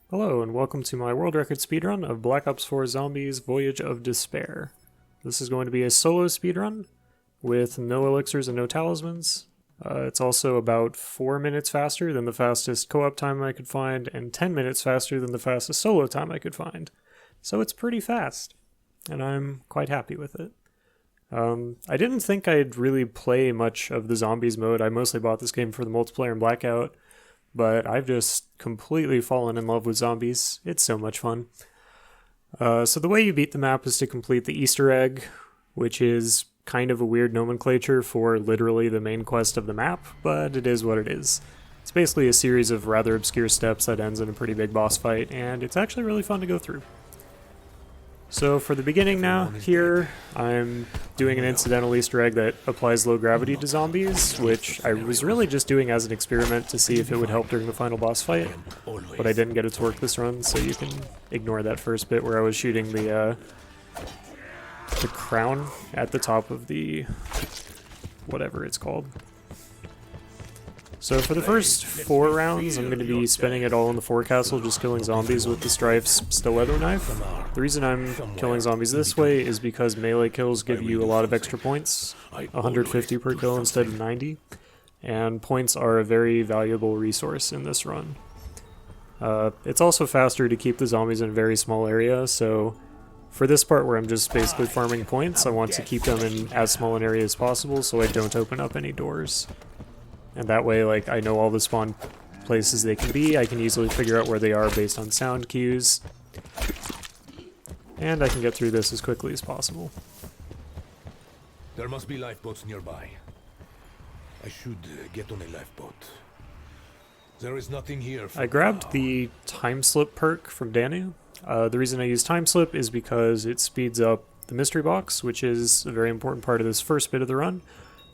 Hello and welcome to my world record speedrun of Black Ops 4 Zombies Voyage of Despair. This is going to be a solo speedrun with no elixirs and no talismans. It's also about 4 minutes faster than the fastest co-op time I could find and 10 minutes faster than the fastest solo time I could find. So it's pretty fast, and I'm quite happy with it. I didn't think I'd really play much of the Zombies mode. I mostly bought this game for the multiplayer and Blackout, but I've just completely fallen in love with zombies. It's so much fun. So the way you beat the map is to complete the Easter egg, which is kind of a weird nomenclature for literally the main quest of the map, but it is what it is. It's basically a series of rather obscure steps that ends in a pretty big boss fight, and it's actually really fun to go through. So for the beginning now, here, I'm doing an incidental Easter egg that applies low gravity to zombies, which I was really just doing as an experiment to see if it would help during the final boss fight, but I didn't get it to work this run, so you can ignore that first bit where I was shooting the crown at the top of the whatever it's called. So for the first 4 rounds, I'm going to be spending it all in the forecastle, just killing zombies with the Strife's stiletto knife. The reason I'm killing zombies this way is because melee kills give you a lot of extra points, 150 per kill instead of 90, and points are a very valuable resource in this run. It's also faster to keep the zombies in a very small area, so for this part where I'm just basically farming points, I want to keep them in as small an area as possible so I don't open up any doors. And that way, like, I know all the spawn places they can be, I can easily figure out where they are based on sound cues, and I can get through this as quickly as possible. There must be lifeboats nearby. I should get on a lifeboat. There is nothing here for I grabbed the time slip perk from Danu. The reason I use time slip is because it speeds up the mystery box, which is a very important part of this first bit of the run,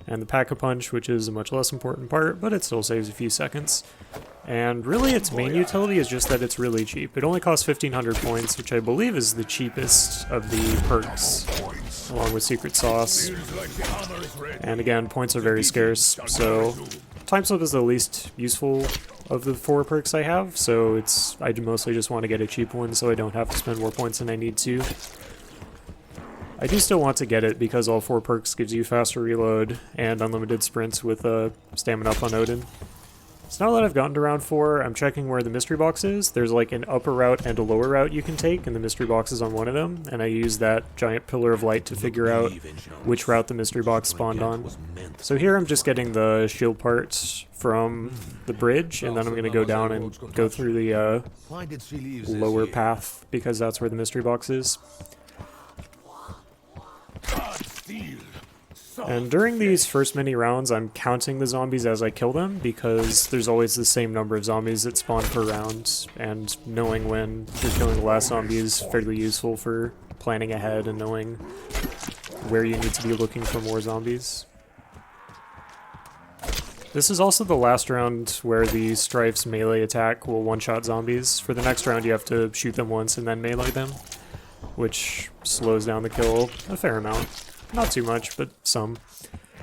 and the pack-a-punch, which is a much less important part, but it still saves a few seconds. And really its main utility is just that it's really cheap. It only costs 1500 points, which I believe is the cheapest of the perks, along with Secret Sauce. And again, points are very scarce, so Time Slip is the least useful of the 4 perks I have, so I mostly just want to get a cheap one so I don't have to spend more points than I need to. I do still want to get it because all 4 perks gives you faster reload and unlimited sprints with stamina up on Odin. So now that I've gotten to round 4, I'm checking where the mystery box is. There's like an upper route and a lower route you can take, and the mystery box is on one of them, and I use that giant pillar of light to figure out which route the mystery box spawned on. So here I'm just getting the shield parts from the bridge, and then I'm going to go down and go through the lower path because that's where the mystery box is. And during these first many rounds, I'm counting the zombies as I kill them, because there's always the same number of zombies that spawn per round, and knowing when you're killing the last zombie is fairly useful for planning ahead and knowing where you need to be looking for more zombies. This is also the last round where the Strife's melee attack will one-shot zombies. For the next round you have to shoot them once and then melee them, which slows down the kill a fair amount. Not too much, but some.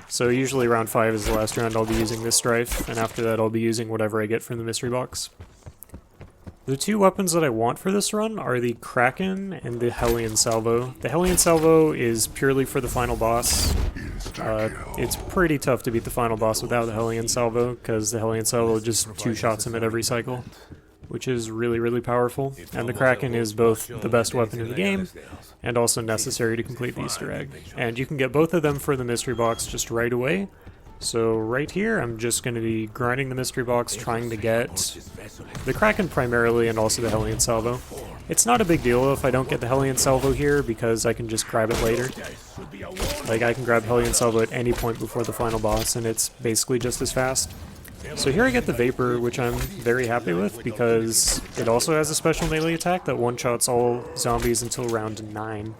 So usually round 5 is the last round I'll be using this Strife, and after that I'll be using whatever I get from the mystery box. The 2 weapons that I want for this run are the Kraken and the Hellion Salvo. The Hellion Salvo is purely for the final boss. It's pretty tough to beat the final boss without the Hellion Salvo, because the Hellion Salvo just 2-shots him at every cycle, which is really, really powerful. And the Kraken is both the best weapon in the game and also necessary to complete the Easter egg. And you can get both of them for the mystery box just right away. So right here, I'm just going to be grinding the mystery box, trying to get the Kraken primarily and also the Hellion Salvo. It's not a big deal if I don't get the Hellion Salvo here, because I can just grab it later. Like, I can grab Hellion Salvo at any point before the final boss, and it's basically just as fast. So here I get the Vapor, which I'm very happy with, because it also has a special melee attack that one-shots all zombies until round 9,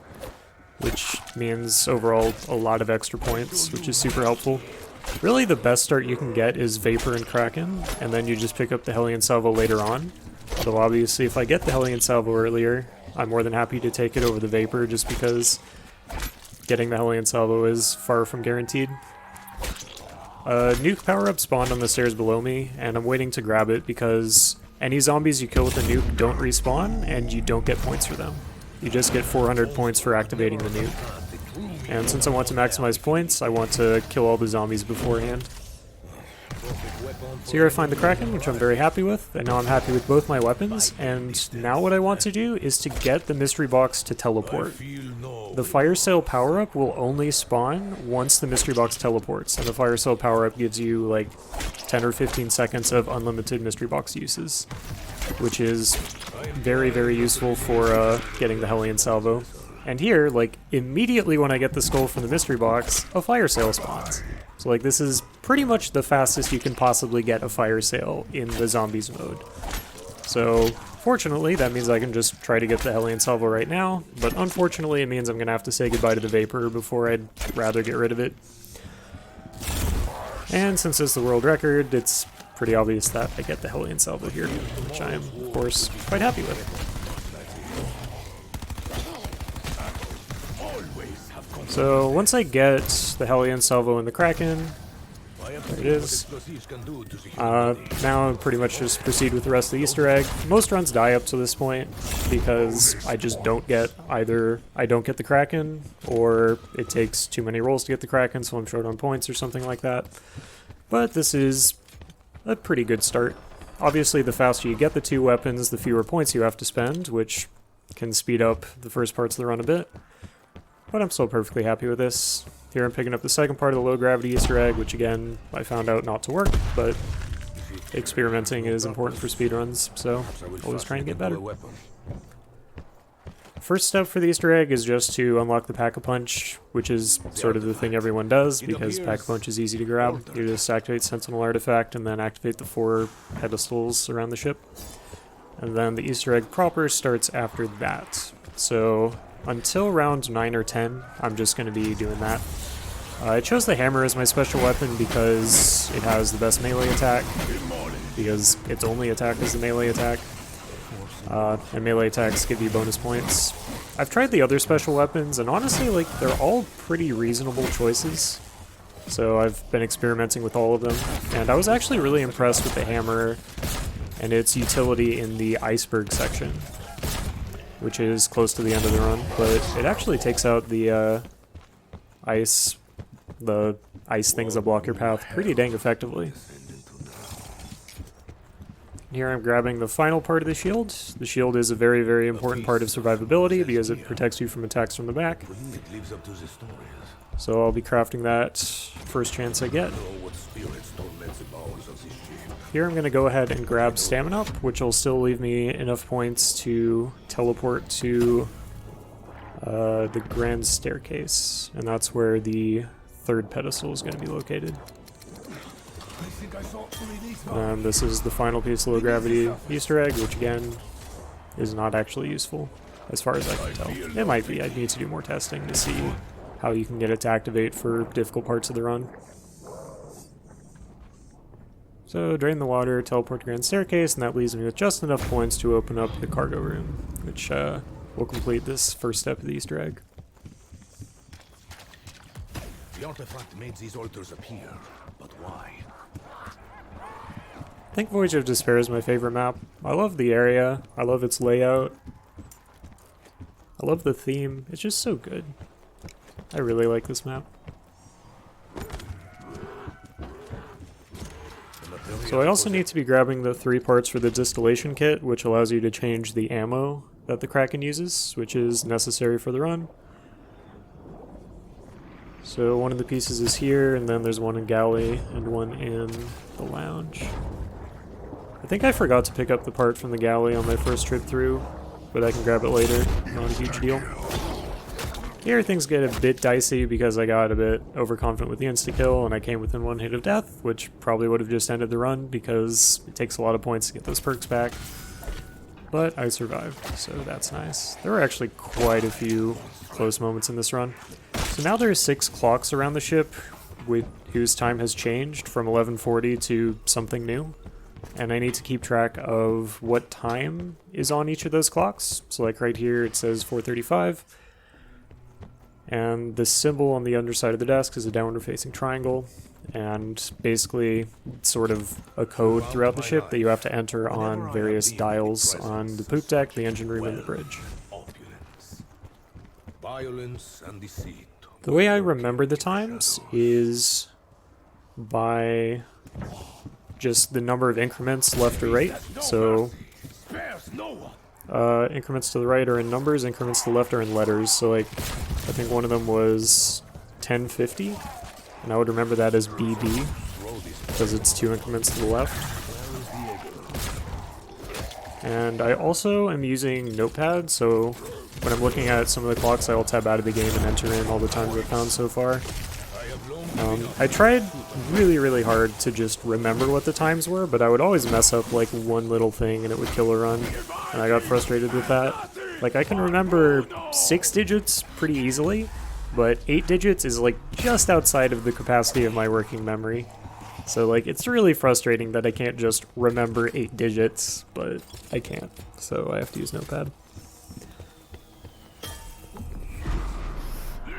which means overall a lot of extra points, which is super helpful. Really the best start you can get is Vapor and Kraken, and then you just pick up the Hellion Salvo later on. Although obviously if I get the Hellion Salvo earlier, I'm more than happy to take it over the Vapor, just because getting the Hellion Salvo is far from guaranteed. Nuke power-up spawned on the stairs below me, and I'm waiting to grab it because any zombies you kill with a nuke don't respawn, and you don't get points for them. You just get 400 points for activating the nuke. And since I want to maximize points, I want to kill all the zombies beforehand. So here I find the Kraken, which I'm very happy with, and now I'm happy with both my weapons, and now what I want to do is to get the mystery box to teleport. The fire sale power-up will only spawn once the mystery box teleports, and the fire sale power-up gives you like 10 or 15 seconds of unlimited mystery box uses, which is very, very useful for getting the Hellion Salvo. And here, like, immediately when I get the skull from the mystery box, a fire sale spawns. So like this is pretty much the fastest you can possibly get a fire sale in the zombies mode. So fortunately that means I can just try to get the Hellion Salvo right now, but unfortunately it means I'm gonna have to say goodbye to the Vapor before I'd rather get rid of it. And since it's the world record, it's pretty obvious that I get the Hellion Salvo here, which I am of course quite happy with. So once I get the Hellion Salvo and the Kraken, there it is, now I pretty much just proceed with the rest of the Easter egg. Most runs die up to this point because I just don't get either, I don't get the Kraken, or it takes too many rolls to get the Kraken, so I'm short on points or something like that. But this is a pretty good start. Obviously the faster you get the two weapons, the fewer points you have to spend, which can speed up the first parts of the run a bit. But I'm still perfectly happy with this. Here I'm picking up the second part of the low gravity Easter egg, which again, I found out not to work, but experimenting is important for speedruns, so always try and get better. First step for the Easter egg is just to unlock the Pack-a-Punch, which is sort of the thing everyone does, because Pack-a-Punch is easy to grab. You just activate Sentinel Artifact and then activate the 4 pedestals around the ship. And then the Easter egg proper starts after that. So until round 9 or 10, I'm just going to be doing that. I chose the hammer as my special weapon because it has the best melee attack, because its only attack is the melee attack, and melee attacks give you bonus points. I've tried the other special weapons, and honestly, like, they're all pretty reasonable choices, so I've been experimenting with all of them, and I was actually really impressed with the hammer and its utility in the iceberg section, which is close to the end of the run, but it actually takes out the ice things that block your path pretty dang effectively. Here I'm grabbing the final part of the shield. The shield is a very, very important part of survivability because it protects you from attacks from the back. So I'll be crafting that first chance I get. Here I'm going to go ahead and grab Stamina Up, which will still leave me enough points to teleport to the Grand Staircase, and that's where the 3rd pedestal is going to be located. And this is the final piece of low gravity Easter egg, which again is not actually useful as far as I can tell. It might be, I'd need to do more testing to see how you can get it to activate for difficult parts of the run. So drain the water, teleport to Grand Staircase, and that leaves me with just enough points to open up the cargo room, which will complete this first step of the Easter egg. The artifact made these altars appear, but why? I think Voyage of Despair is my favorite map. I love the area, I love its layout, I love the theme, it's just so good. I really like this map. So I also need to be grabbing the 3 parts for the Distillation kit, which allows you to change the ammo that the Kraken uses, which is necessary for the run. So one of the pieces is here, and then there's one in Galley and one in the lounge. I think I forgot to pick up the part from the Galley on my first trip through, but I can grab it later, not a huge deal. Here things get a bit dicey because I got a bit overconfident with the insta-kill and I came within 1 hit of death, which probably would have just ended the run because it takes a lot of points to get those perks back. But I survived, so that's nice. There were actually quite a few close moments in this run. So now there are 6 clocks around the ship whose time has changed from 11:40 to something new. And I need to keep track of what time is on each of those clocks. So like right here it says 4:35. And the symbol on the underside of the desk is a downward facing triangle, and basically sort of a code throughout the ship that you have to enter on various dials on the poop deck, the engine room, and the bridge. Violence and deceit. The way I remember the times is by just the number of increments left or right. So increments to the right are in numbers, increments to the left are in letters. So like, I think one of them was 1050, and I would remember that as BB, because it's 2 increments to the left. And I also am using Notepad, so when I'm looking at some of the clocks, I'll tab out of the game and enter in all the times I've found so far. I tried really hard to just remember what the times were, but I would always mess up like one little thing and it would kill a run, and I got frustrated with that. Like, I can remember 6 digits pretty easily, but 8 digits is like just outside of the capacity of my working memory. So like, it's really frustrating that I can't just remember 8 digits, but I can't, so I have to use Notepad.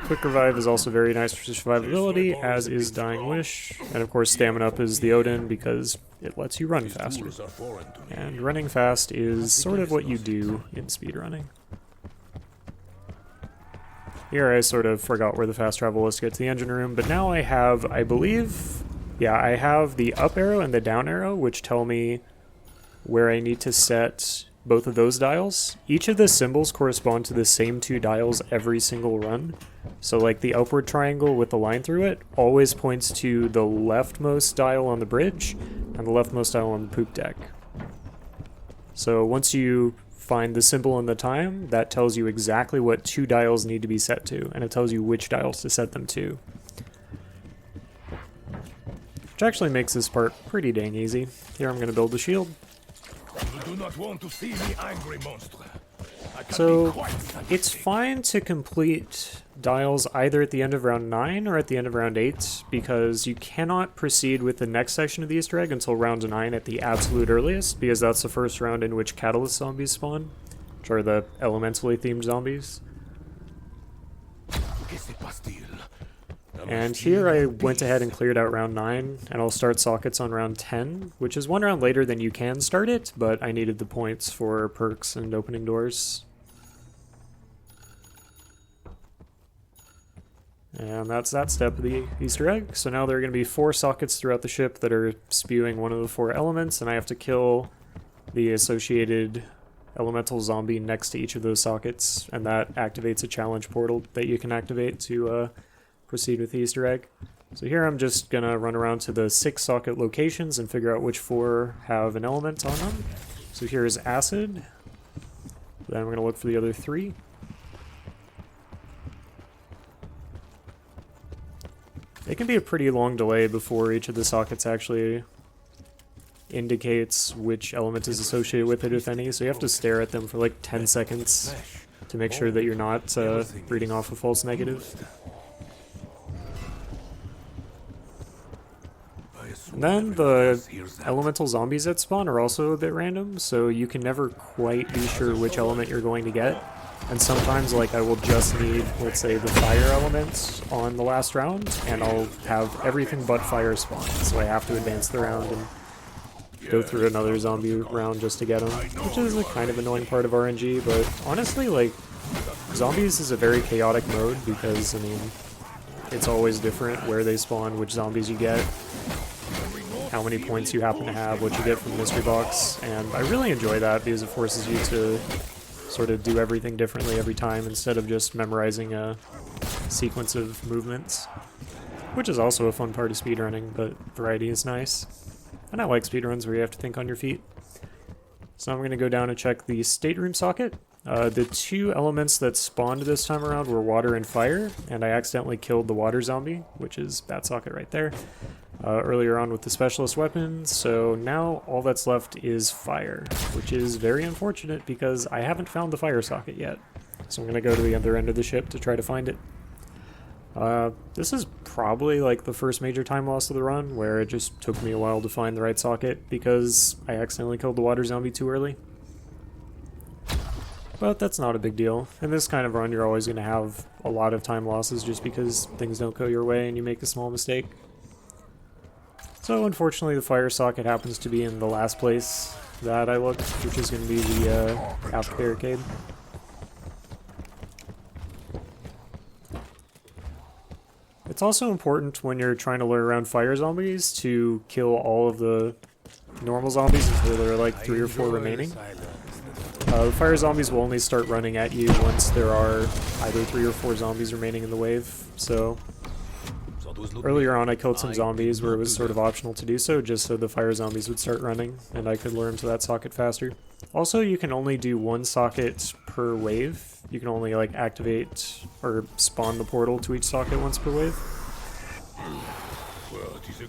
Quick Revive is also very nice for survivability, as is Dying Wish, and of course Stamina Up is the Odin because it lets you run faster. And running fast is sort of what you do in speedrunning. Here I sort of forgot where the fast travel was to get to the engine room, but now I have, I believe, yeah, I have the up arrow and the down arrow, which tell me where I need to set both of those dials. Each of the symbols correspond to the same 2 dials every single run. So like the upward triangle with the line through it always points to the leftmost dial on the bridge and the leftmost dial on the poop deck. So once you find the symbol and the time, that tells you exactly what 2 dials need to be set to, and it tells you which dials to set them to. Which actually makes this part pretty dang easy. Here I'm going to build the shield. You do not want to see me angry, monster. So it's fine to complete dials either at the end of round 9 or at the end of round 8, because you cannot proceed with the next section of the Easter egg until round 9 at the absolute earliest, because that's the first round in which Catalyst zombies spawn, which are the elementally themed zombies. And here I went ahead and cleared out round 9, and I'll start sockets on round 10, which is 1 round later than you can start it, but I needed the points for perks and opening doors. And that's that step of the Easter egg. So now there are going to be 4 sockets throughout the ship that are spewing one of the 4 elements, and I have to kill the associated elemental zombie next to each of those sockets, and that activates a challenge portal that you can activate to proceed with the Easter egg. So here I'm just going to run around to the 6 socket locations and figure out which 4 have an element on them. So here's acid. Then I'm going to look for the other 3. It can be a pretty long delay before each of the sockets actually indicates which element is associated with it, if any, so you have to stare at them for like 10 seconds to make sure that you're not reading off a false negative. And then the elemental zombies that spawn are also a bit random, so you can never quite be sure which element you're going to get. And sometimes, like, I will just need, let's say, the fire element on the last round, and I'll have everything but fire spawn, so I have to advance the round and go through another zombie round just to get them, which is a kind of annoying part of RNG, but honestly, like, zombies is a very chaotic mode because, I mean, it's always different where they spawn, which zombies you get, how many points you happen to have, what you get from the mystery box, and I really enjoy that because it forces you to sort of do everything differently every time instead of just memorizing a sequence of movements, which is also a fun part of speedrunning, but variety is nice. And I like speedruns where you have to think on your feet. So I'm going to go down and check the stateroom socket. The 2 elements that spawned this time around were water and fire, and I accidentally killed the water zombie, which is that socket right there, earlier on with the specialist weapon, so now all that's left is fire, which is very unfortunate because I haven't found the fire socket yet. So I'm going to go to the other end of the ship to try to find it. This is probably like the first major time loss of the run, where it just took me a while to find the right socket because I accidentally killed the water zombie too early. But that's not a big deal. In this kind of run, you're always going to have a lot of time losses just because things don't go your way and you make a small mistake. So unfortunately, the fire socket happens to be in the last place that I looked, which is going to be the aft barricade. It's also important when you're trying to lure around fire zombies to kill all of the normal zombies until there are like 3 or 4 remaining. The fire zombies will only start running at you once there are either 3 or 4 zombies remaining in the wave. So earlier on I killed some zombies where it was sort of optional to do so, just so the fire zombies would start running and I could lure them to that socket faster. Also, you can only do 1 socket per wave. You can only like activate or spawn the portal to each socket once per wave.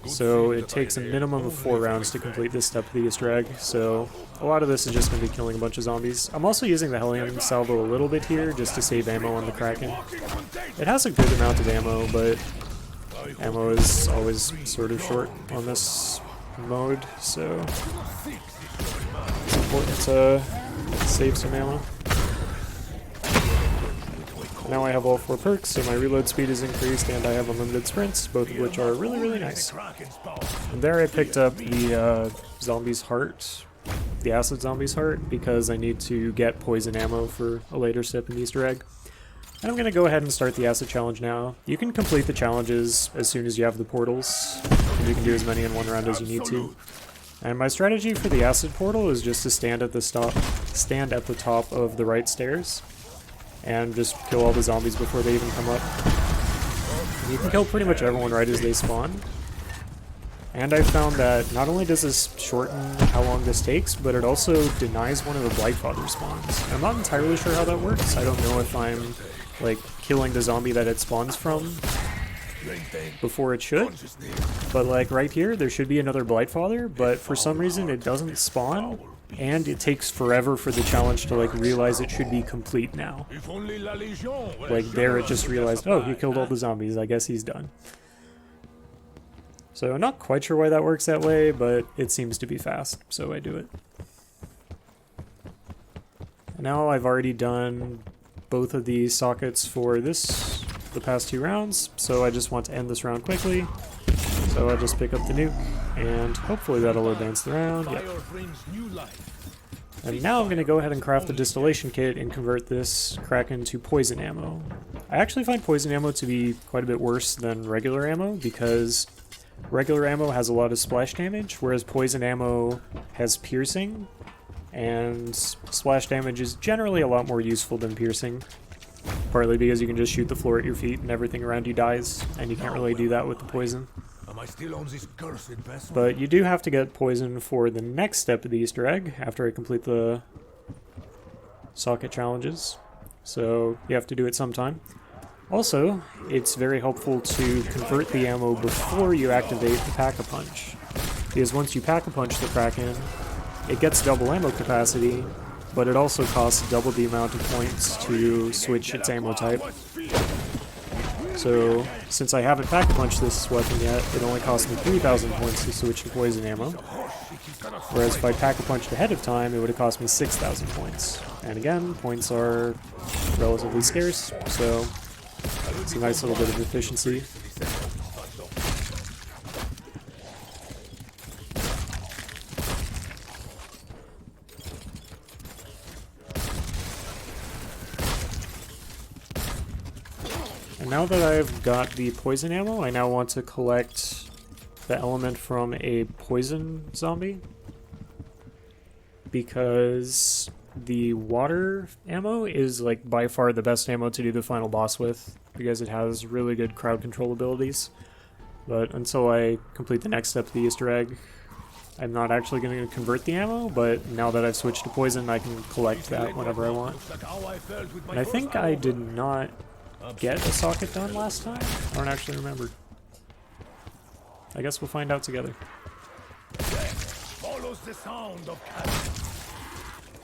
So it takes a minimum of 4 rounds to complete this step of the Easter egg, so a lot of this is just going to be killing a bunch of zombies. I'm also using the Hellion salvo a little bit here just to save ammo on the Kraken. It has a good amount of ammo, but ammo is always sort of short on this mode, so it's important to save some ammo. Now I have all 4 perks, so my reload speed is increased and I have unlimited sprints, both of which are really, really nice. And there I picked up the zombie's heart, the acid zombie's heart, because I need to get poison ammo for a later step in the Easter egg. And I'm going to go ahead and start the acid challenge now. You can complete the challenges as soon as you have the portals, and you can do as many in 1 round as you need to. And my strategy for the acid portal is just to stand at the top of the right stairs and just kill all the zombies before they even come up. You can kill pretty much everyone right as they spawn. And I found that not only does this shorten how long this takes, but it also denies one of the Blightfather spawns. I'm not entirely sure how that works. I don't know if I'm like killing the zombie that it spawns from before it should. But like right here, there should be another Blightfather, but for some reason it doesn't spawn. And it takes forever for the challenge to like realize it should be complete now. Like there it just realized, oh, he killed all the zombies, I guess he's done. So I'm not quite sure why that works that way, but it seems to be fast, so I do it. Now I've already done both of the sockets for the past 2 rounds, so I just want to end this round quickly. So I'll just pick up the nuke, and hopefully that'll advance the round. Yep. And now I'm going to go ahead and craft the Distillation kit and convert this Kraken to poison ammo. I actually find poison ammo to be quite a bit worse than regular ammo, because regular ammo has a lot of splash damage, whereas poison ammo has piercing, and splash damage is generally a lot more useful than piercing. Partly because you can just shoot the floor at your feet and everything around you dies, and you can't really do that with the poison. But you do have to get poison for the next step of the Easter egg after I complete the socket challenges. So you have to do it sometime. Also, it's very helpful to convert the ammo before you activate the Pack-a-Punch. Because once you Pack-a-Punch the Kraken, it gets double ammo capacity, but it also costs double the amount of points to switch its ammo type. So, since I haven't Pack-a-Punched this weapon yet, it only costs me 3,000 points to switch to poison ammo. Whereas if I Pack-a-Punched ahead of time, it would have cost me 6,000 points. And again, points are relatively scarce, so it's a nice little bit of efficiency. And now that I've got the poison ammo, I now want to collect the element from a poison zombie, because the water ammo is like by far the best ammo to do the final boss with, because it has really good crowd control abilities. But until I complete the next step of the Easter egg, I'm not actually going to convert the ammo, but now that I've switched to poison, I can collect that whenever I want. And I think I did not get a socket done last time? I don't actually remember. I guess we'll find out together.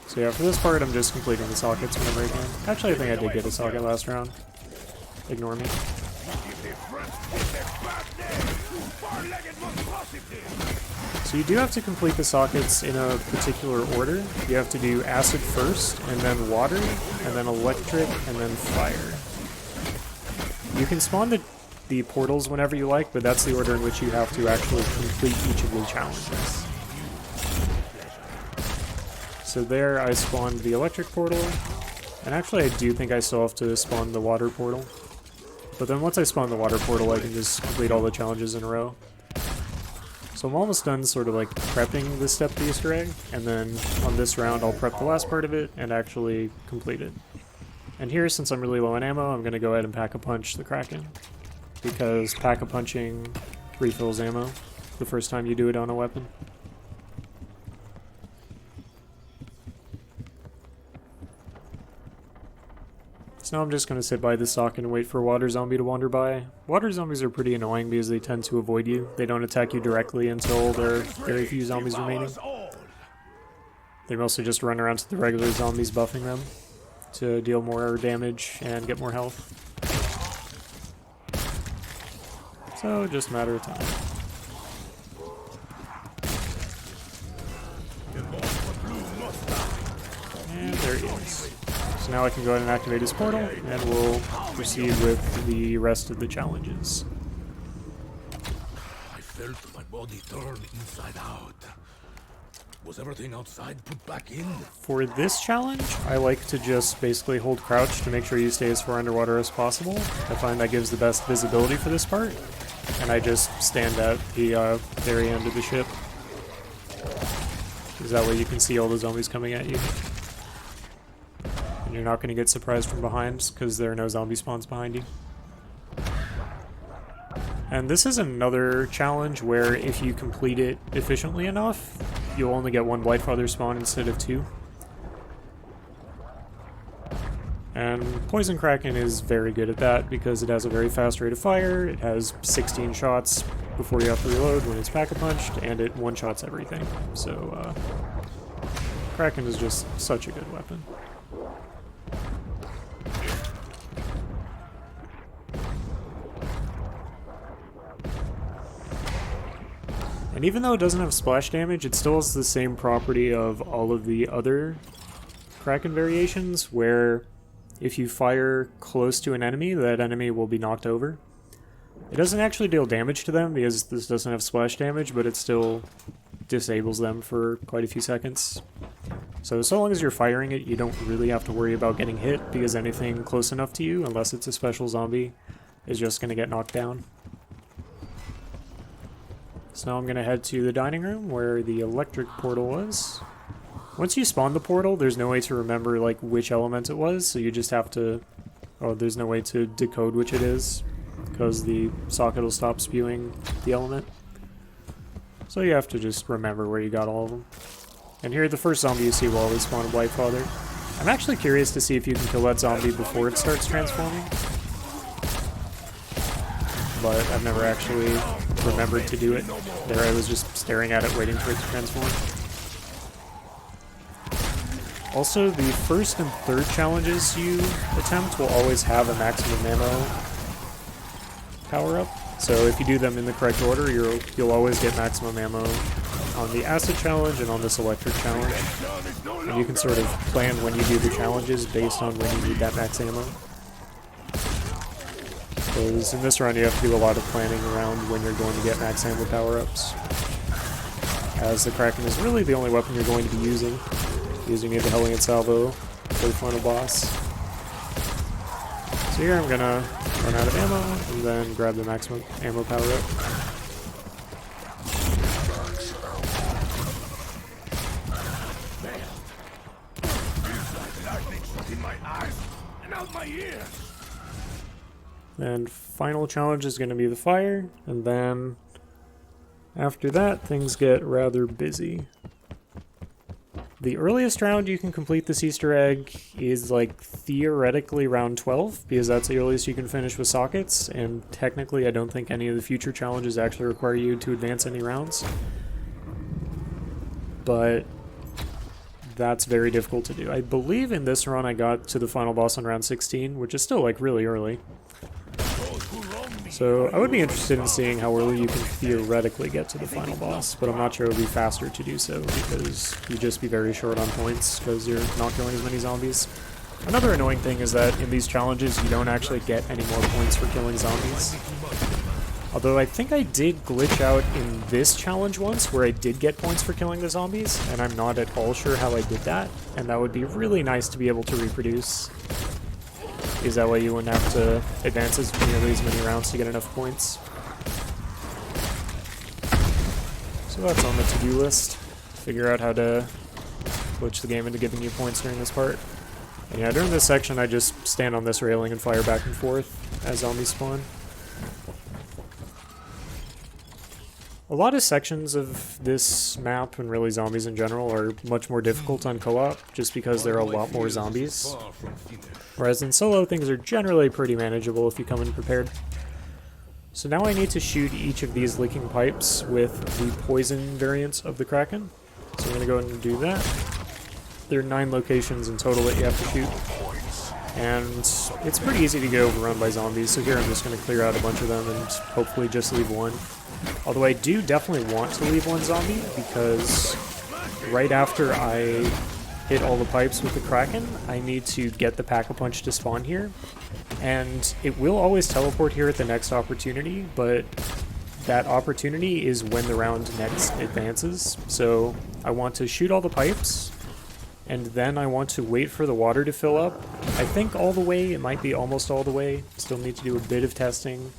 So yeah, for this part I'm just completing the sockets whenever I can. Actually, I think I did get a socket last round. Ignore me. So you do have to complete the sockets in a particular order. You have to do acid first, and then water, and then electric, and then fire. You can spawn the portals whenever you like, but that's the order in which you have to actually complete each of the challenges. So there I spawned the electric portal, and actually I do think I still have to spawn the water portal. But then once I spawn the water portal, I can just complete all the challenges in a row. So I'm almost done sort of like prepping this step of the Easter egg, and then on this round I'll prep the last part of it and actually complete it. And here, since I'm really low on ammo, I'm going to go ahead and Pack-a-Punch the Kraken, because Pack-a-Punching refills ammo the first time you do it on a weapon. So now I'm just going to sit by the socket and wait for a water zombie to wander by. Water zombies are pretty annoying because they tend to avoid you. They don't attack you directly until there are very few zombies remaining. They mostly just run around to the regular zombies, buffing them to deal more damage and get more health. So just a matter of time. And there he is. So now I can go ahead and activate his portal, and we'll proceed with the rest of the challenges. I felt my body turn inside out. Was everything outside put back in? For this challenge, I like to just basically hold crouch to make sure you stay as far underwater as possible. I find that gives the best visibility for this part. And I just stand at the very end of the ship, because that way you can see all the zombies coming at you. And you're not going to get surprised from behind, because there are no zombie spawns behind you. And this is another challenge where if you complete it efficiently enough, you'll only get one Blightfather spawn instead of two. And Poison Kraken is very good at that because it has a very fast rate of fire, it has 16 shots before you have to reload when it's Pack-a-Punched, and it one-shots everything. So, Kraken is just such a good weapon. And even though it doesn't have splash damage, it still has the same property of all of the other Kraken variations, where if you fire close to an enemy, that enemy will be knocked over. It doesn't actually deal damage to them because this doesn't have splash damage, but it still disables them for quite a few seconds. So long as you're firing it, you don't really have to worry about getting hit, because anything close enough to you, unless it's a special zombie, is just going to get knocked down. So now I'm going to head to the dining room where the electric portal was. Once you spawn the portal, there's no way to remember like which element it was, so you just have to... Oh, there's no way to decode which it is, because the socket will stop spewing the element. So you have to just remember where you got all of them. And here, the first zombie you see will always spawn a Blightfather. I'm actually curious to see if you can kill that zombie before it starts transforming, but I've never actually remembered to do it. There I was just staring at it, waiting for it to transform. Also, the first and third challenges you attempt will always have a maximum ammo power-up. So if you do them in the correct order, you'll always get maximum ammo on the acid challenge and on this electric challenge. And you can sort of plan when you do the challenges based on when you need that max ammo. Because in this round you have to do a lot of planning around when you're going to get max ammo power-ups, as the Kraken is really the only weapon you're going to be using it the Hellion Salvo for the final boss. So here I'm gonna run out of ammo and then grab the maximum ammo power-up. And final challenge is going to be the fire, and then after that things get rather busy. The earliest round you can complete this Easter egg is like theoretically round 12, because that's the earliest you can finish with sockets, and technically I don't think any of the future challenges actually require you to advance any rounds. But that's very difficult to do. I believe in this run I got to the final boss on round 16, which is still like really early. So I would be interested in seeing how early you can theoretically get to the final boss, but I'm not sure it would be faster to do so because you'd just be very short on points because you're not killing as many zombies. Another annoying thing is that in these challenges you don't actually get any more points for killing zombies. Although I think I did glitch out in this challenge once where I did get points for killing the zombies, and I'm not at all sure how I did that, and that would be really nice to be able to reproduce. Because that way you wouldn't have to advance as nearly as many rounds to get enough points. So that's on the to-do list. Figure out how to glitch the game into giving you points during this part. And yeah, during this section I just stand on this railing and fire back and forth as zombies spawn. A lot of sections of this map, and really zombies in general, are much more difficult on co-op, just because there are a lot more zombies. Whereas in solo, things are generally pretty manageable if you come in prepared. So now I need to shoot each of these leaking pipes with the poison variant of the Kraken. So I'm going to go ahead and do that. There are 9 locations in total that you have to shoot. And it's pretty easy to get overrun by zombies, so here I'm just going to clear out a bunch of them and hopefully just leave one. Although I do definitely want to leave one zombie, because right after I hit all the pipes with the Kraken, I need to get the Pack-a-Punch to spawn here. And it will always teleport here at the next opportunity, but that opportunity is when the round next advances. So I want to shoot all the pipes, and then I want to wait for the water to fill up. I think all the way, it might be almost all the way. Still need to do a bit of testing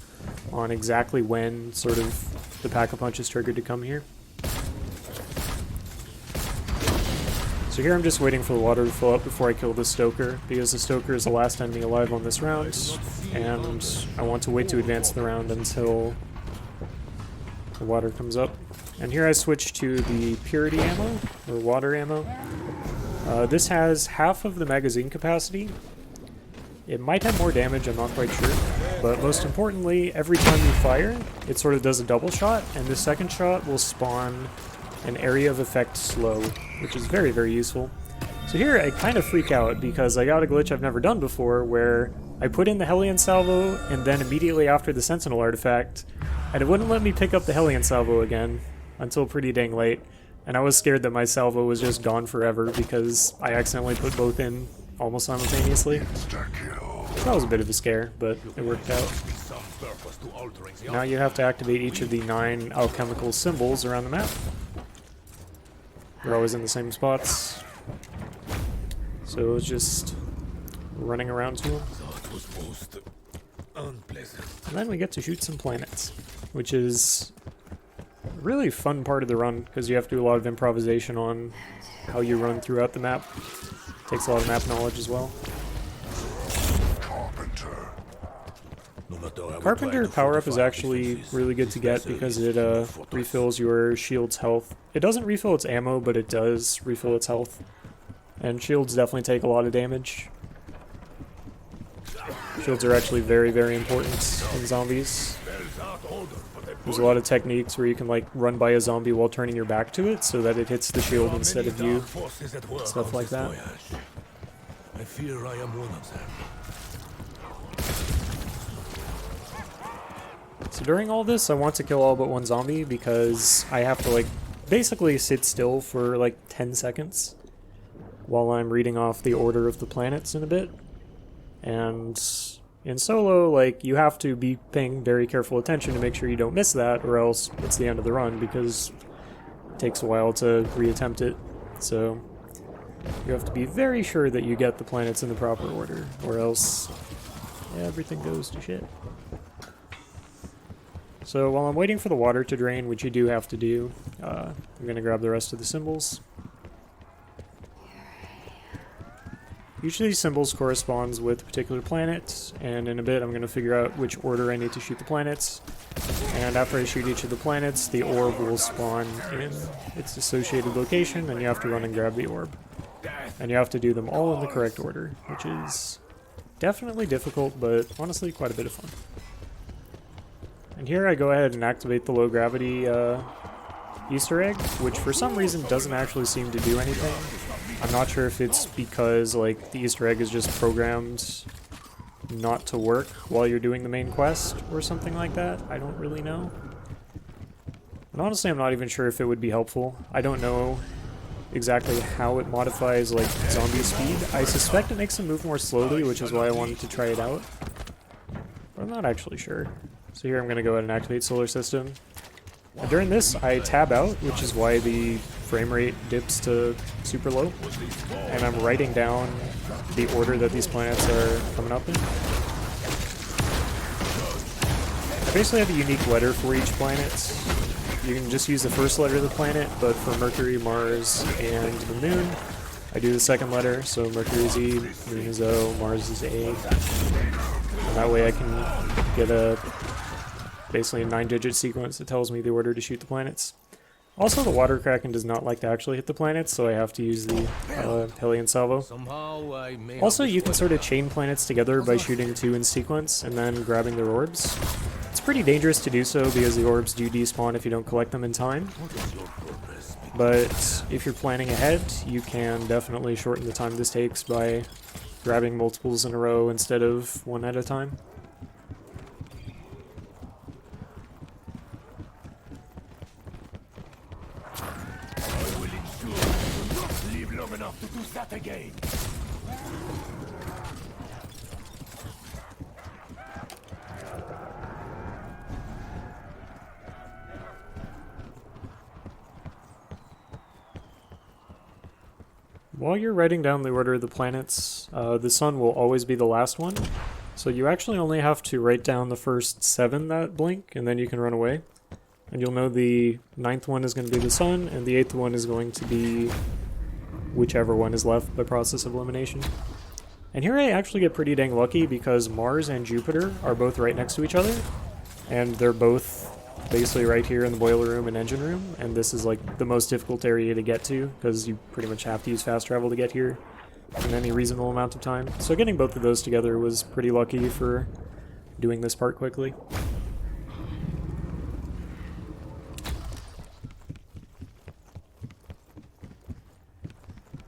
on exactly when sort of the Pack-a-Punch is triggered to come here. So here I'm just waiting for the water to fill up before I kill the Stoker, because the Stoker is the last enemy alive on this round, and I want to wait to advance the round until the water comes up. And here I switch to the Purity ammo, or water ammo. This has half of the magazine capacity. It might have more damage, I'm not quite sure. But most importantly, every time you fire, it sort of does a double shot, and the second shot will spawn an area of effect slow, which is very, very useful. So here I kind of freak out because I got a glitch I've never done before where I put in the Hellion Salvo and then immediately after the Sentinel artifact, and it wouldn't let me pick up the Hellion Salvo again until pretty dang late. And I was scared that my salvo was just gone forever because I accidentally put both in almost simultaneously. That was a bit of a scare, but it worked out. Now you have to activate each of the 9 alchemical symbols around the map. They're always in the same spots. So it's just running around to them. And then we get to shoot some planets, which is a really fun part of the run because you have to do a lot of improvisation on how you run throughout the map. Takes a lot of map knowledge as well. Carpenter power-up is actually really good to get because it refills your shield's health. It doesn't refill its ammo, but it does refill its health. And shields definitely take a lot of damage. Shields are actually very, very important in zombies. There's a lot of techniques where you can like run by a zombie while turning your back to it so that it hits the shield instead of you. Stuff like that. I fear I am one of them. So during all this, I want to kill all but one zombie because I have to like basically sit still for like 10 seconds while I'm reading off the order of the planets in a bit. And in solo, like, you have to be paying very careful attention to make sure you don't miss that, or else it's the end of the run because it takes a while to reattempt it. So you have to be very sure that you get the planets in the proper order, or else everything goes to shit. So while I'm waiting for the water to drain, which you do have to do, I'm going to grab the rest of the symbols. Each of these symbols corresponds with a particular planet, and in a bit I'm going to figure out which order I need to shoot the planets. And after I shoot each of the planets, the orb will spawn in its associated location, and you have to run and grab the orb. And you have to do them all in the correct order, which is definitely difficult, but honestly quite a bit of fun. And here I go ahead and activate the low gravity Easter egg, which for some reason doesn't actually seem to do anything. I'm not sure if it's because like the Easter egg is just programmed not to work while you're doing the main quest or something like that. I don't really know. And honestly, I'm not even sure if it would be helpful. I don't know exactly how it modifies like zombie speed. I suspect it makes them move more slowly, which is why I wanted to try it out. But I'm not actually sure. So here I'm going to go ahead and activate Solar System. And during this, I tab out, which is why the frame rate dips to super low. And I'm writing down the order that these planets are coming up in. I basically have a unique letter for each planet. You can just use the first letter of the planet, but for Mercury, Mars, and the Moon, I do the second letter. So Mercury is E, Moon is O, Mars is A. And that way I can get basically a 9-digit sequence that tells me the order to shoot the planets. Also, the Water Kraken does not like to actually hit the planets, so I have to use the Hellion Salvo. Also, you can sort of chain planets together by shooting 2 in sequence and then grabbing their orbs. It's pretty dangerous to do so because the orbs do despawn if you don't collect them in time. But if you're planning ahead, you can definitely shorten the time this takes by grabbing multiples in a row instead of one at a time. I will ensure you will not live long enough to do that again. While you're writing down the order of the planets, the sun will always be the last one. So you actually only have to write down the first 7 that blink, and then you can run away. And you'll know the 9th one is going to be the sun, and the 8th one is going to be whichever one is left by process of elimination. And here I actually get pretty dang lucky because Mars and Jupiter are both right next to each other, and they're both basically right here in the boiler room and engine room, and this is like the most difficult area to get to because you pretty much have to use fast travel to get here in any reasonable amount of time. So getting both of those together was pretty lucky for doing this part quickly.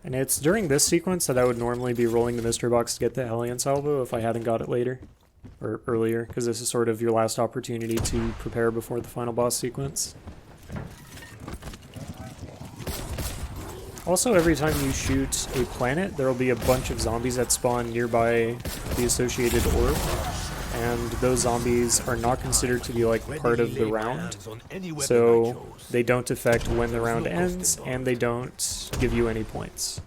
And it's during this sequence that I would normally be rolling the mystery box to get the Hellion Salvo if I hadn't got it later. Or earlier, because this is sort of your last opportunity to prepare before the final boss sequence. Also, every time you shoot a planet, there will be a bunch of zombies that spawn nearby the associated orb, and those zombies are not considered to be like part of the round, so they don't affect when the round ends, and they don't give you any points.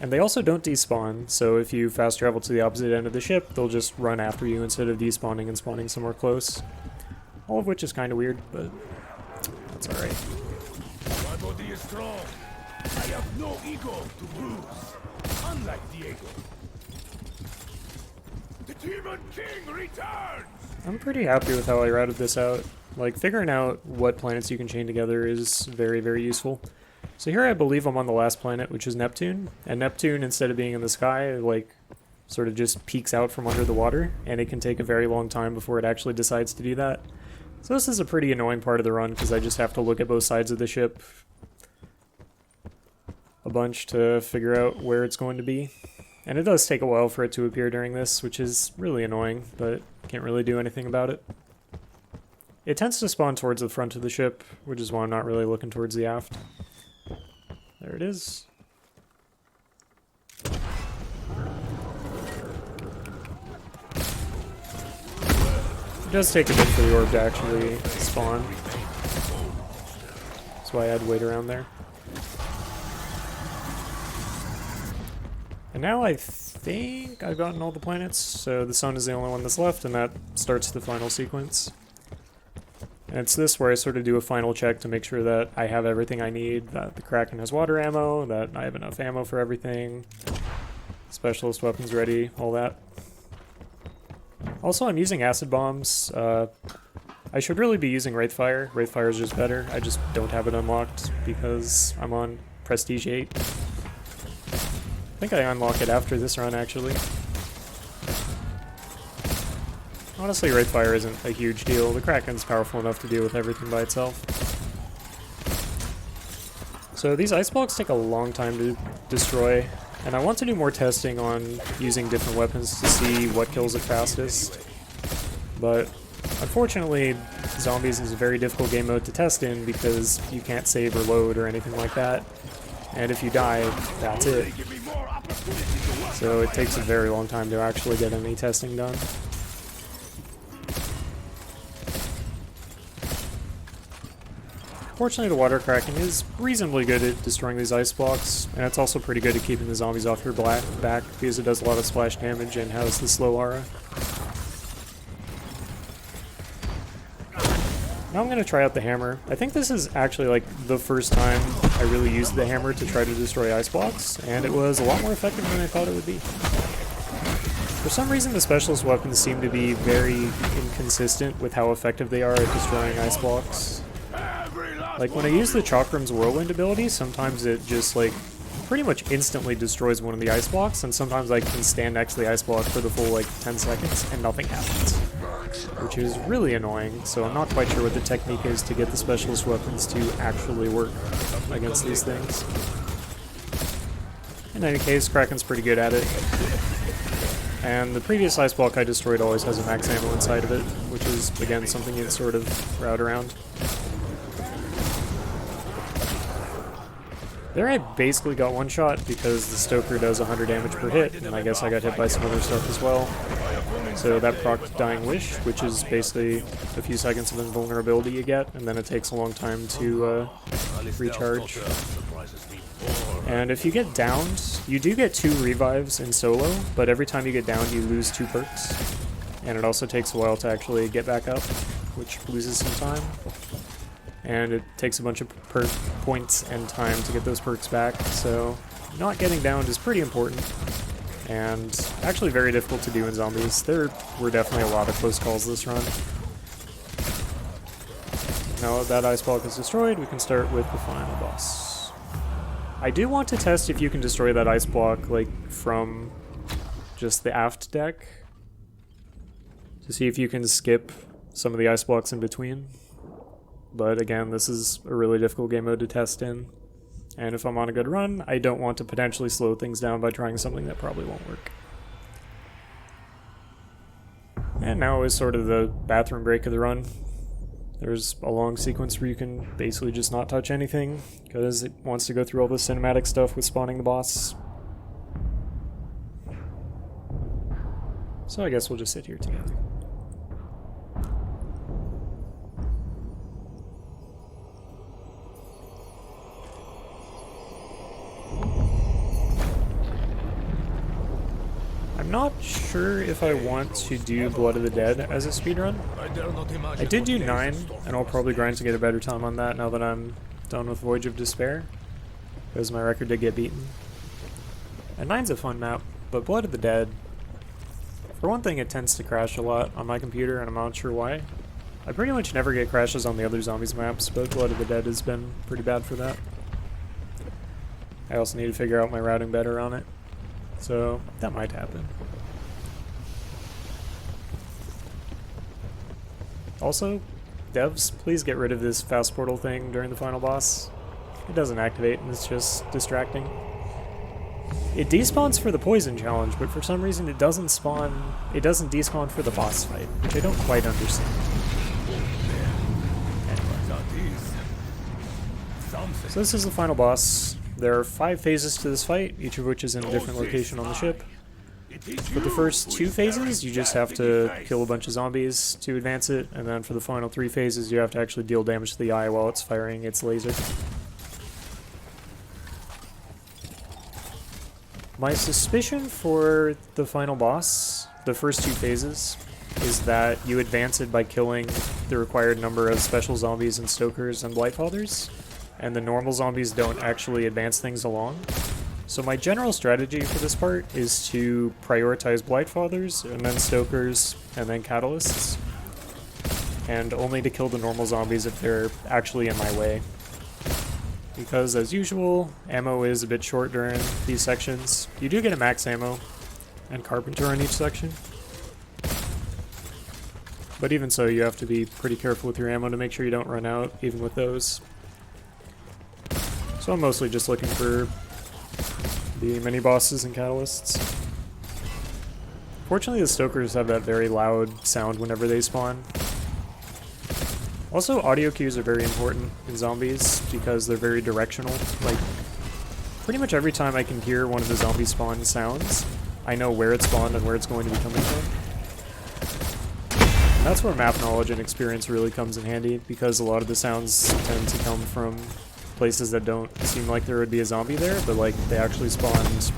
And they also don't despawn, so if you fast travel to the opposite end of the ship, they'll just run after you instead of despawning and spawning somewhere close. All of which is kind of weird, but that's alright. My body is strong. I have no ego to bruise, unlike Diego. The Demon King returns! I'm pretty happy with how I routed this out. Like, figuring out what planets you can chain together is very, very useful. So here I believe I'm on the last planet, which is Neptune. And Neptune, instead of being in the sky, like, sort of just peeks out from under the water, and it can take a very long time before it actually decides to do that. So this is a pretty annoying part of the run, because I just have to look at both sides of the ship a bunch to figure out where it's going to be. And it does take a while for it to appear during this, which is really annoying, but can't really do anything about it. It tends to spawn towards the front of the ship, which is why I'm not really looking towards the aft. There it is. It does take a bit for the orb to actually spawn. That's why I had to wait around there. And now I think I've gotten all the planets, so the sun is the only one that's left, and that starts the final sequence. And it's this where I sort of do a final check to make sure that I have everything I need, that the Kraken has water ammo, that I have enough ammo for everything, specialist weapons ready, all that. Also, I'm using acid bombs. I should really be using Wraithfire. Wraithfire is just better. I just don't have it unlocked because I'm on Prestige 8. I think I unlock it after this run, actually. Honestly, Wraithfire isn't a huge deal. The Kraken's powerful enough to deal with everything by itself. So these ice blocks take a long time to destroy. And I want to do more testing on using different weapons to see what kills it fastest. But unfortunately, Zombies is a very difficult game mode to test in because you can't save or load or anything like that. And if you die, that's it. So it takes a very long time to actually get any testing done. Fortunately, the water kraken is reasonably good at destroying these ice blocks, and it's also pretty good at keeping the zombies off your back because it does a lot of splash damage and has the slow aura. Now I'm going to try out the hammer. I think this is actually like the first time I really used the hammer to try to destroy ice blocks, and it was a lot more effective than I thought it would be. For some reason, the specialist weapons seem to be very inconsistent with how effective they are at destroying ice blocks. Like, when I use the Chakram's Whirlwind ability, sometimes it just, like, pretty much instantly destroys one of the ice blocks, and sometimes I can stand next to the ice block for the full, like, 10 seconds, and nothing happens. Which is really annoying, so I'm not quite sure what the technique is to get the specialist weapons to actually work against these things. In any case, Kraken's pretty good at it. And the previous ice block I destroyed always has a max ammo inside of it, which is, again, something you'd sort of route around. There I basically got one shot because the Stoker does 100 damage per hit, and I guess I got hit by some other stuff as well. So that procced Dying Wish, which is basically a few seconds of invulnerability you get, and then it takes a long time to recharge. And if you get downed, you do get 2 revives in solo, but every time you get downed you lose 2 perks. And it also takes a while to actually get back up, which loses some time. And it takes a bunch of perk points and time to get those perks back, so not getting downed is pretty important. And actually very difficult to do in Zombies. There were definitely a lot of close calls this run. Now that that ice block is destroyed, we can start with the final boss. I do want to test if you can destroy that ice block, like, from just the aft deck, to see if you can skip some of the ice blocks in between. But again, this is a really difficult game mode to test in. And if I'm on a good run, I don't want to potentially slow things down by trying something that probably won't work. And now is sort of the bathroom break of the run. There's a long sequence where you can basically just not touch anything, because it wants to go through all the cinematic stuff with spawning the boss. So I guess we'll just sit here together. I'm not sure if I want to do Blood of the Dead as a speedrun. I did do 9, and I'll probably grind to get a better time on that now that I'm done with Voyage of Despair, because my record did get beaten. And 9's a fun map, but Blood of the Dead, for one thing, it tends to crash a lot on my computer, and I'm not sure why. I pretty much never get crashes on the other Zombies maps, but Blood of the Dead has been pretty bad for that. I also need to figure out my routing better on it. So, that might happen. Also, devs, please get rid of this fast portal thing during the final boss. It doesn't activate and it's just distracting. It despawns for the poison challenge, but for some reason it doesn't despawn for the boss fight, which I don't quite understand. Anyway. So this is the final boss. There are 5 phases to this fight, each of which is in a different location on the ship. For the first 2 phases, you just have to kill a bunch of zombies to advance it, and then for the final 3 phases, you have to actually deal damage to the eye while it's firing its laser. My suspicion for the final boss, the first 2 phases, is that you advance it by killing the required number of special zombies and stokers and blightfathers, and the normal zombies don't actually advance things along. So my general strategy for this part is to prioritize blightfathers, and then stokers, and then catalysts, and only to kill the normal zombies if they're actually in my way. Because, as usual, ammo is a bit short during these sections. You do get a max ammo and carpenter on each section, but even so, you have to be pretty careful with your ammo to make sure you don't run out, even with those. So I'm mostly just looking for the mini bosses and catalysts. Fortunately, the Stokers have that very loud sound whenever they spawn. Also, audio cues are very important in zombies because they're very directional. Like, pretty much every time I can hear one of the zombie spawn sounds, I know where it spawned and where it's going to be coming from. And that's where map knowledge and experience really comes in handy, because a lot of the sounds tend to come from places that don't seem like there would be a zombie there, but like they actually spawned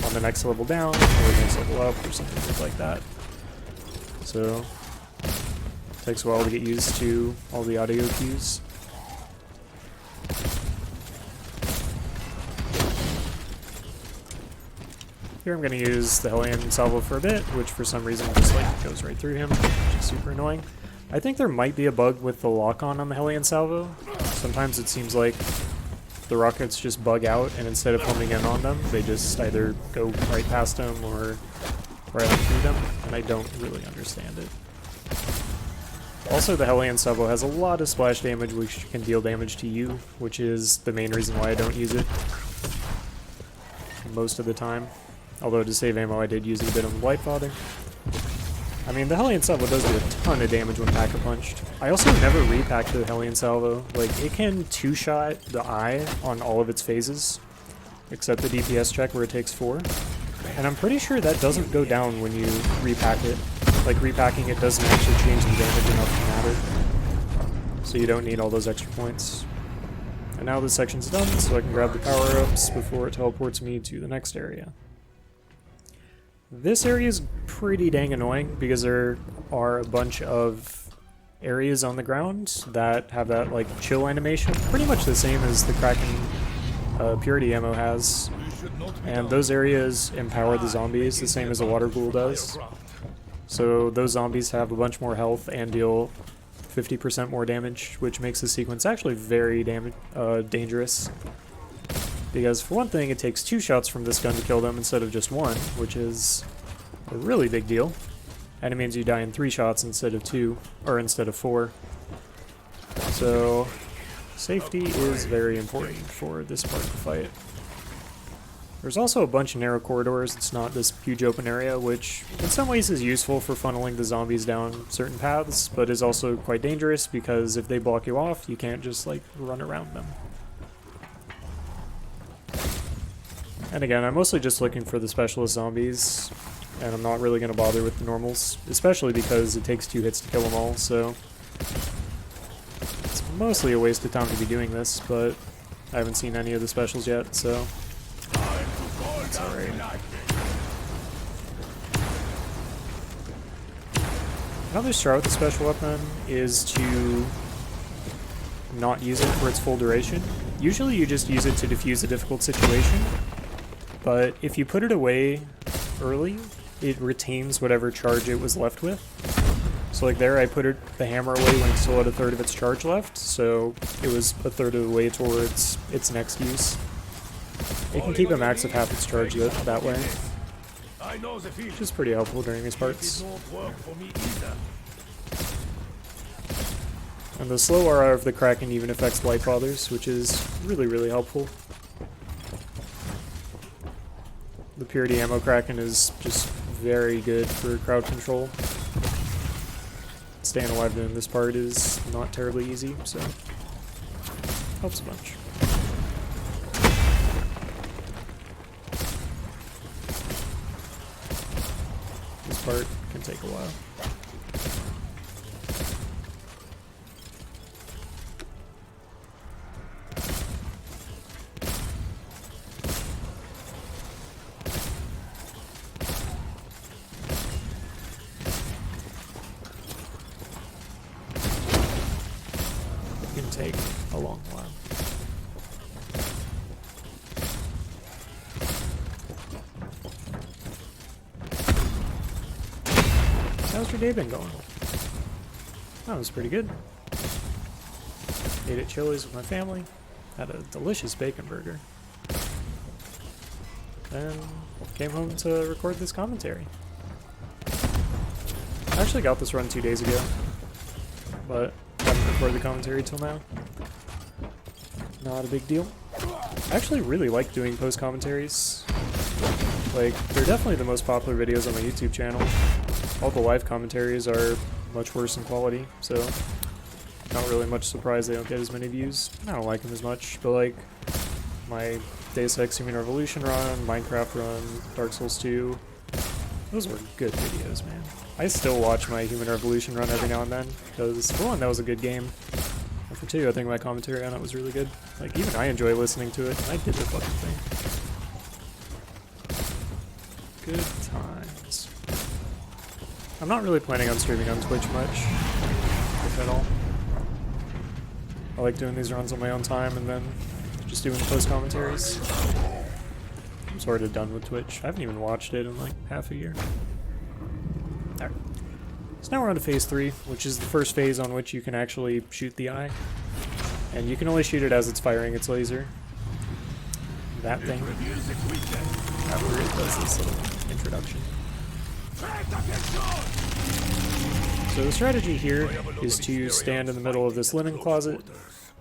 on the next level down or the next level up or something like that. So it takes a while to get used to all the audio cues. Here I'm going to use the Hellion salvo for a bit, which for some reason just like goes right through him, which is super annoying. I think there might be a bug with the lock-on on the Hellion salvo. Sometimes it seems like the rockets just bug out, and instead of homing in on them, they just either go right past them or right on through them, and I don't really understand it. Also, the Hellion salvo has a lot of splash damage, which can deal damage to you, which is the main reason why I don't use it most of the time. Although to save ammo, I did use it a bit on the Blightfather. I mean, the Hellion salvo does do a ton of damage when pack-a-punched. I also never repacked the Hellion salvo. Like, it can two-shot the eye on all of its phases, except the DPS check where it takes 4. And I'm pretty sure that doesn't go down when you repack it. Like, repacking it doesn't actually change the damage enough to matter. So you don't need all those extra points. And now this section's done, so I can grab the power-ups before it teleports me to the next area. This area is pretty dang annoying because there are a bunch of areas on the ground that have that like chill animation, pretty much the same as the Kraken purity ammo has, and those areas empower the zombies the same as a water ghoul does. So those zombies have a bunch more health and deal 50% more damage, which makes the sequence actually very dangerous. Because for one thing, it takes 2 shots from this gun to kill them instead of just 1, which is a really big deal. And it means you die in 3 shots instead of 2, or instead of 4. So safety is very important for this part of the fight. There's also a bunch of narrow corridors. It's not this huge open area, which in some ways is useful for funneling the zombies down certain paths, but is also quite dangerous because if they block you off, you can't just like run around them. And again, I'm mostly just looking for the specialist zombies, and I'm not really going to bother with the normals, especially because it takes 2 hits to kill them all, so it's mostly a waste of time to be doing this, but I haven't seen any of the specials yet, so it's alright. Another strat with the special weapon is to not use it for its full duration. Usually you just use it to defuse a difficult situation, but if you put it away early, it retains whatever charge it was left with. So like there, I put the hammer away when it still had a third of its charge left, so it was a third of the way towards its next use. It can keep a max of half its charge that way, which is pretty helpful during these parts. And the slow RR of the Kraken even affects Blightfathers, which is really, really helpful. The purity ammo Kraken is just very good for crowd control. Staying alive in this part is not terribly easy, so helps a bunch. This part can take a while. Take a long while. How's your day been going? That was pretty good. Ate at Chili's with my family. Had a delicious bacon burger. And came home to record this commentary. I actually got this run 2 days ago, but haven't recorded the commentary till now. Not a big deal. I actually really like doing post commentaries. Like, they're definitely the most popular videos on my YouTube channel. All the live commentaries are much worse in quality, so not really much surprise they don't get as many views. I don't like them as much, but like my Deus Ex Human Revolution run, Minecraft run, Dark Souls 2, those were good videos, man. I still watch my Human Revolution run every now and then, because for one, that was a good game. And for two, I think my commentary on it was really good. Like, even I enjoy listening to it, and I did the fucking thing. Good times. I'm not really planning on streaming on Twitch much, if at all. I like doing these runs on my own time and then just doing the post commentaries. I'm sort of done with Twitch. I haven't even watched it in like half a year. Alright. So now we're on to phase 3, which is the first phase on which you can actually shoot the eye. And you can only shoot it as it's firing its laser. That thing. After it does this little introduction. So the strategy here is to stand in the middle of this linen closet,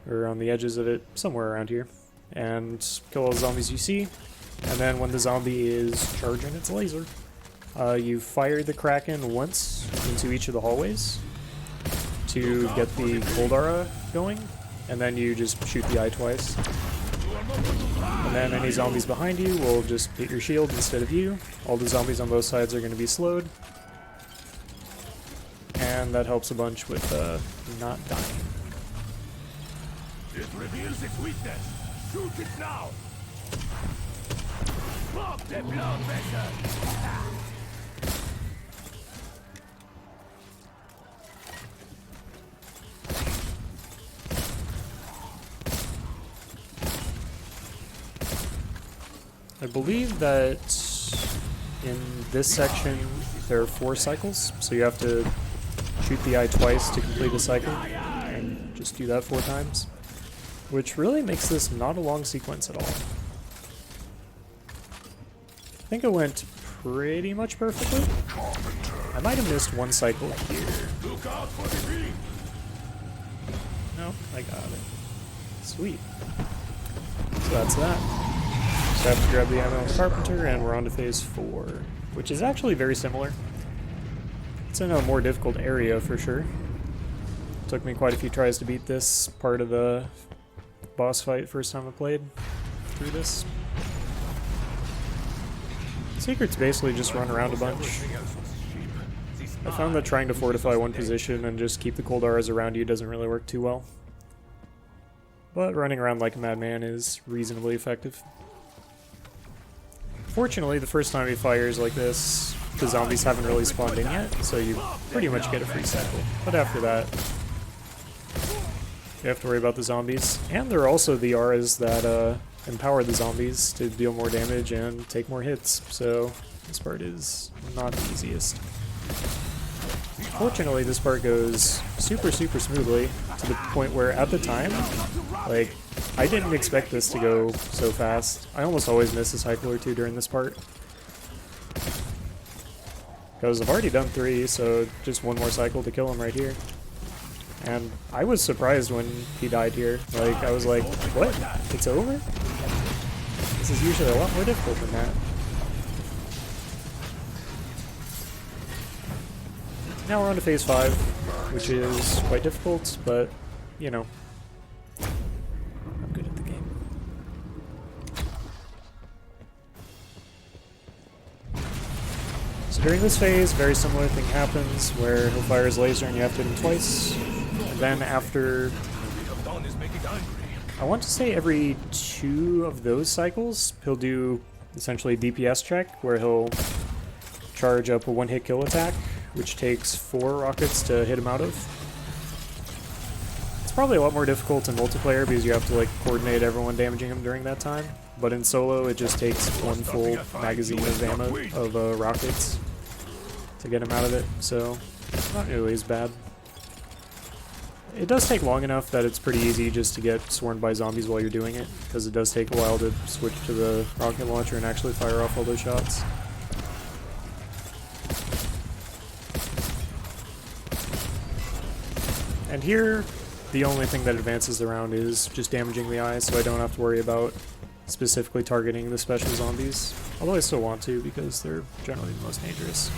or on the edges of it, somewhere around here, and kill all the zombies you see. And then when the zombie is charging its laser, you fire the Kraken once into each of the hallways to get the cold aura going, and then you just shoot the eye twice. And then any zombies behind you will just hit your shield instead of you. All the zombies on both sides are going to be slowed. And that helps a bunch with not dying. It reveals its weakness. Shoot it now. Block the blood vessel. I believe that in this section there are 4 cycles, so you have to shoot the eye twice to complete a cycle, and just do that 4 times, which really makes this not a long sequence at all. I think it went pretty much perfectly. I might have missed 1 cycle here. No, I got it. Sweet. So that's that. So I have to grab the ammo and Carpenter, and we're on to phase 4, which is actually very similar. It's in a more difficult area for sure. Took me quite a few tries to beat this part of the boss fight first time I played through this. Secrets basically just run around a bunch. I found that trying to fortify one position and just keep the cold auras around you doesn't really work too well. But running around like a madman is reasonably effective. Fortunately, the first time he fires like this, the zombies haven't really spawned in yet, so you pretty much get a free cycle. But after that, you have to worry about the zombies. And there are also the auras that empower the zombies to deal more damage and take more hits, so this part is not the easiest. Fortunately, this part goes super smoothly, to the point where at the time, like, I didn't expect this to go so fast. I almost always miss a cycle or 2 during this part. Because I've already done 3, so just 1 more cycle to kill him right here. And I was surprised when he died here. Like, I was like, what? It's over? This is usually a lot more difficult than that. Now we're on to phase 5, which is quite difficult, but, you know, I'm good at the game. So during this phase, very similar thing happens, where he'll fire his laser and you have to hit him twice. And then after, I want to say every 2 of those cycles, he'll do essentially a DPS check, where he'll charge up a 1-hit kill attack, which takes 4 rockets to hit him out of. It's probably a lot more difficult in multiplayer because you have to like coordinate everyone damaging him during that time. But in solo, it just takes 1 full magazine of ammo, of rockets, to get him out of it, so it's not nearly as bad. It does take long enough that it's pretty easy just to get swarmed by zombies while you're doing it, because it does take a while to switch to the rocket launcher and actually fire off all those shots. And here, the only thing that advances the round is just damaging the eyes, so I don't have to worry about specifically targeting the special zombies. Although I still want to because they're generally the most dangerous.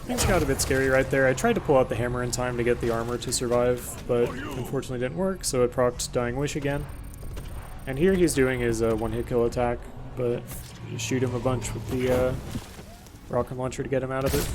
Things got a bit scary right there. I tried to pull out the hammer in time to get the armor to survive, but unfortunately didn't work, so it procced Dying Wish again. And here he's doing his one-hit kill attack, but you shoot him a bunch with the rocket launcher to get him out of it.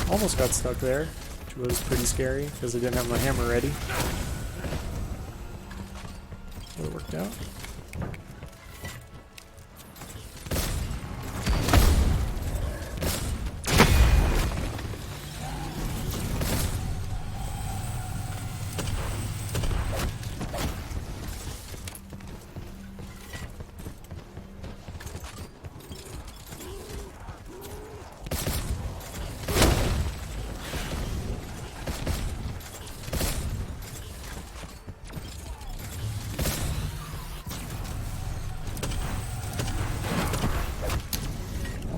Almost got stuck there, which was pretty scary because I didn't have my hammer ready. But it worked out.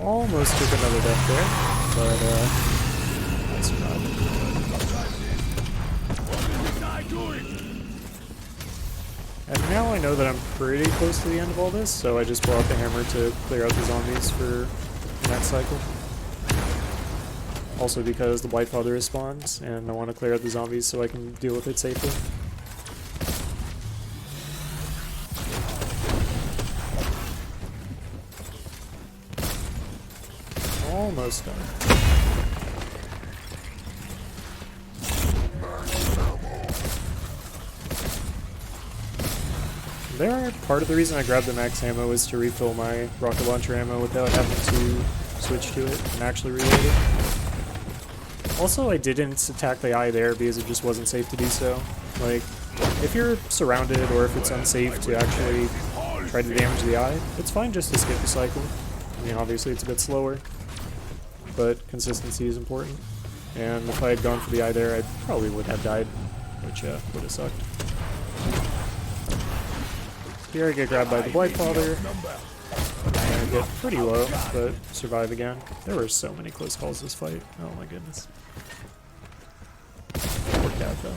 Almost took another death there, but I survived. And now I know that I'm pretty close to the end of all this, so I just pull out the hammer to clear out the zombies for the next cycle. Also because the White Father respawns, and I want to clear out the zombies so I can deal with it safely. Almost done. There, part of the reason I grabbed the max ammo is to refill my rocket launcher ammo without having to switch to it and actually reload it. Also, I didn't attack the eye there because it just wasn't safe to do so. Like, if you're surrounded or if it's unsafe to actually try to damage the eye, it's fine just to skip the cycle. I mean, obviously it's a bit slower, but consistency is important. And if I had gone for the eye there, I probably would have died, which would have sucked. Here I get grabbed by the White Father, and I get pretty low, but survive again. There were so many close calls this fight. Oh my goodness. Worked out though.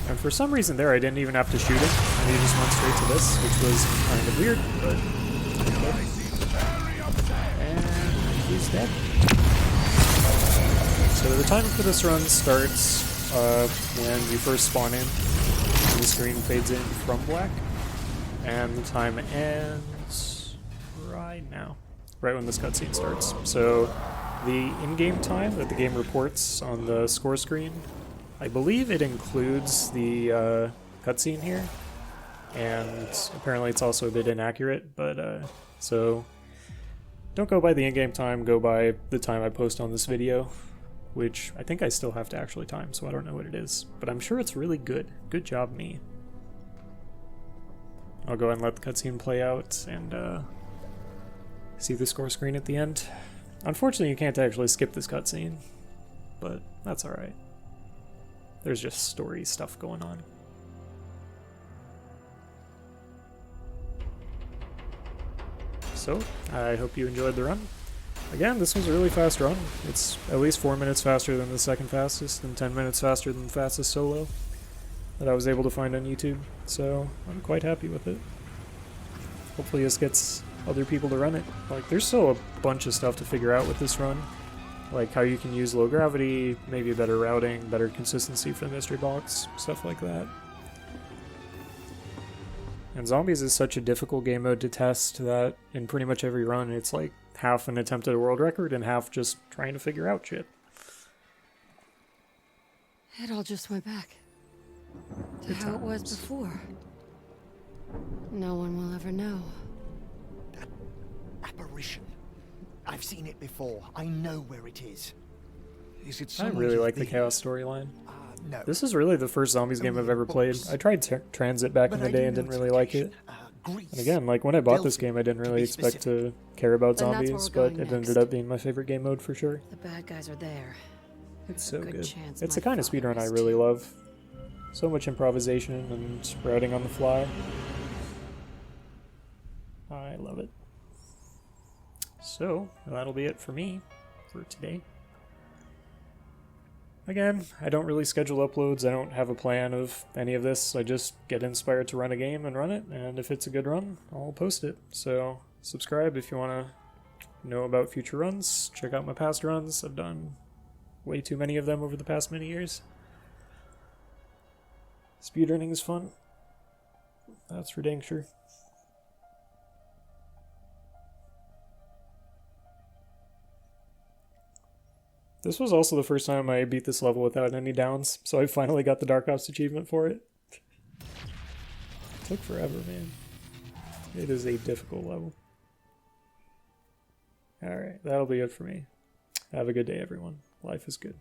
And for some reason there I didn't even have to shoot him, and he just went straight to this, which was kind of weird, but... And he's dead. So the timer for this run starts when you first spawn in, and the screen fades in from black, and the time ends right now, right when this cutscene starts. So the in-game time that the game reports on the score screen, I believe it includes the cutscene here, and apparently it's also a bit inaccurate, but so don't go by the in-game time, go by the time I post on this video, which I think I still have to actually time, so I don't know what it is, but I'm sure it's really good. Good job, me. I'll go and let the cutscene play out and see the score screen at the end. Unfortunately, you can't actually skip this cutscene, but that's alright. There's just story stuff going on. So, I hope you enjoyed the run. Again, this was a really fast run. It's at least 4 minutes faster than the second fastest, and 10 minutes faster than the fastest solo that I was able to find on YouTube. So, I'm quite happy with it. Hopefully this gets other people to run it. Like, there's still a bunch of stuff to figure out with this run. Like how you can use low gravity, maybe better routing, better consistency for the mystery box, stuff like that. And Zombies is such a difficult game mode to test that in pretty much every run it's like half an attempt at a world record and half just trying to figure out shit. It all just went back to how it was before. No one will ever know. That apparition. I've seen it before. I know where it is. Is it I really like the Chaos storyline. No. This is really the first Zombies game I've ever played. I tried Transit back in the day and didn't really like it. And again, like when I bought this game I didn't really expect to care about zombies, but it ended up being my favorite game mode for sure. The bad guys are there. It's so Good good. chance It's my the kind of father speedrun I is really too. love. So much improvisation and writing on the fly. I love it. So, that'll be it for me for today. Again, I don't really schedule uploads. I don't have a plan of any of this. I just get inspired to run a game and run it, and if it's a good run, I'll post it. So, subscribe if you want to know about future runs. Check out my past runs. I've done way too many of them over the past many years. Speedrunning is fun. That's for dang sure. This was also the first time I beat this level without any downs, so I finally got the Dark Ops achievement for it. Took forever, man. It is a difficult level. Alright, that'll be it for me. Have a good day, everyone. Life is good.